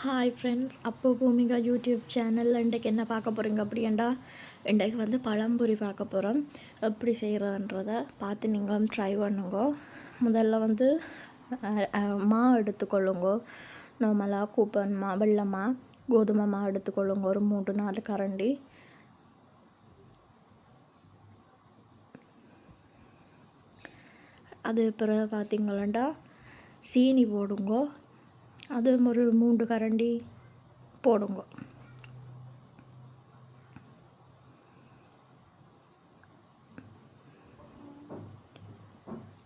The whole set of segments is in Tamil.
ஹாய் ஃப்ரெண்ட்ஸ், அப்போ பூமிகா யூடியூப் சேனலில் இன்றைக்கு என்ன பார்க்க போகிறீங்க அப்படின்டா, இன்றைக்கு வந்து பழம்பொரி பார்க்க போகிறோம். எப்படி செய்கிறன்றதை பார்த்து நீங்களும் ட்ரை பண்ணுங்க. முதல்ல வந்து மா எடுத்துக்கொள்ளுங்க. நார்மலாக கூப்பன் மா, வெள்ளை மா, கோதுமை மா எடுத்துக்கொள்ளுங்க. ஒரு 3-4 கரண்டி. அது பிறகு பார்த்திங்களா சீனி போடுங்க. அது ஒரு 3 கரண்டி போடுங்க.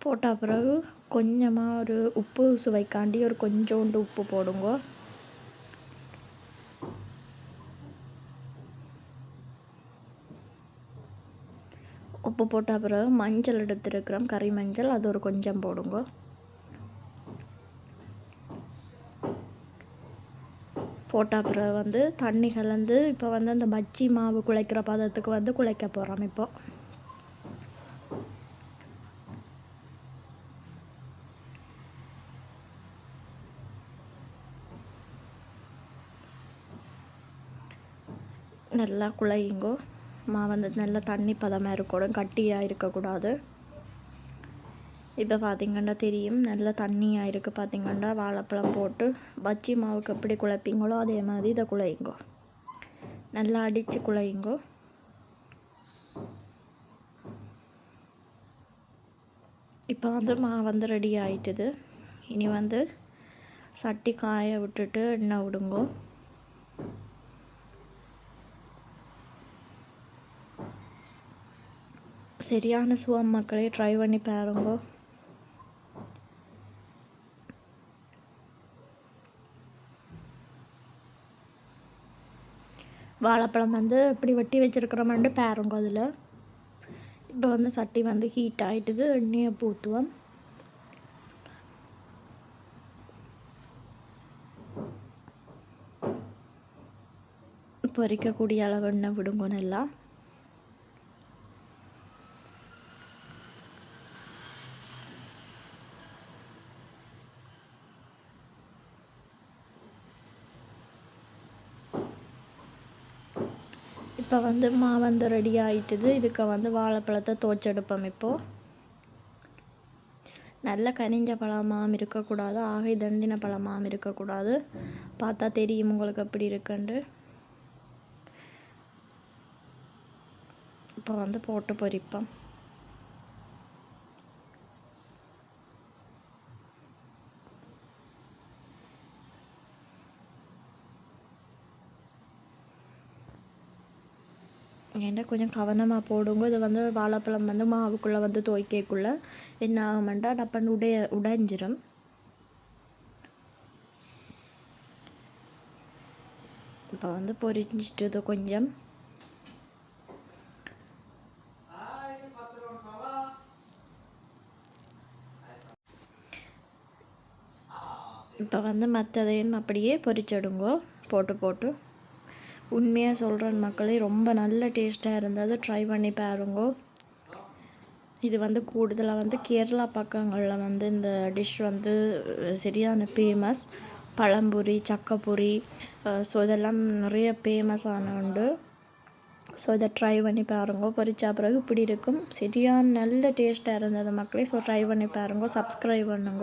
போட்ட பிறகு கொஞ்சமாக ஒரு உப்பு சுவைக்காண்டி ஒரு கொஞ்சோண்டு உப்பு போடுங்க. உப்பு போட்ட பிறகு மஞ்சள் எடுத்துருக்கிறோம், கறி மஞ்சள், அது ஒரு கொஞ்சம் போடுங்க. போட்ட பிறகு வந்து தண்ணி கலந்து இப்போ வந்து அந்த பஜ்ஜி மாவு குழைக்கிற பதத்துக்கு வந்து குழைக்க போகிறோம். இப்போ நல்லா குழையுங்கோ. மாவு வந்து நல்லா தண்ணி பதமாக இருக்கணும், கட்டியாக இருக்கக்கூடாது. இப்போ பார்த்திங்கன்னா தெரியும், நல்லா தண்ணியாக இருக்குது. பார்த்திங்கன்னா வாழைப்பழம் போட்டு பஜ்ஜி மாவுக்கு எப்படி குழைப்பீங்களோ அதே மாதிரி இதை குழையுங்கோ. நல்லா அடித்து குழையுங்கோ. இப்போ வந்து மாவு வந்து ரெடி ஆகிட்டுது. இனி வந்து சட்டி காய விட்டுட்டு எண்ணெய் விடுங்கோ. சரியான சுவம் மக்களே, ட்ரை பண்ணி பாருங்கோ. வாழைப்பழம் வந்து இப்படி வெட்டி வச்சுருக்கிறோமெண்டு பாருங்க. அதில் இப்போ வந்து சட்டி வந்து ஹீட் ஆகிட்டுது. எண்ணெயை ஊற்றுவோம். பொரிக்கக்கூடிய அளவு எண்ணெய் விடுங்க. நல்லா இப்போ வந்து மாவு வந்து ரெடி ஆகிட்டுது. இதுக்கு வந்து வாழைப்பழத்தை துவச்செடுப்போம். இப்போது நல்ல கனிஞ்ச பழமாகவும் இருக்கக்கூடாது, ஆகை தண்டின பழமாகவும் இருக்கக்கூடாது. பார்த்தா தெரியும் உங்களுக்கு எப்படி இருக்குண்டு. இப்போ வந்து போட்டு பொரிப்போம். ஏன்னா கொஞ்சம் கவனமாக போடுங்க. இது வந்து வாழைப்பழம் வந்து மாவுக்குள்ளே வந்து துவைக்கக்குள்ளே என்ன ஆகுமெண்டா டப்பன் உடைஞ்சிரும். இப்போ வந்து பொரிஞ்சிட்டு கொஞ்சம் இப்போ வந்து மற்றதையும் அப்படியே பொரிச்சிடுங்கோ. போட்டு உண்மையாக சொல்கிறேன் மக்களே, ரொம்ப நல்ல டேஸ்ட்டாக இருந்தது. ட்ரை பண்ணி பாருங்கோ. இது வந்து கூடுதலாக வந்து கேரளா பக்கங்களில் வந்து இந்த டிஷ் வந்து சரியான ஃபேமஸ். பழம்பொரி, சக்கப்பொரி, ஸோ இதெல்லாம் நிறைய ஃபேமஸான உண்டு. ஸோ இதை ட்ரை பண்ணி பாருங்க. பொரிச்சா பிறகு இப்படி இருக்கும். சரியான நல்ல டேஸ்ட்டாக இருந்தது மக்களே. ஸோ ட்ரை பண்ணி பாருங்க. சப்ஸ்கிரைப் பண்ணுங்க.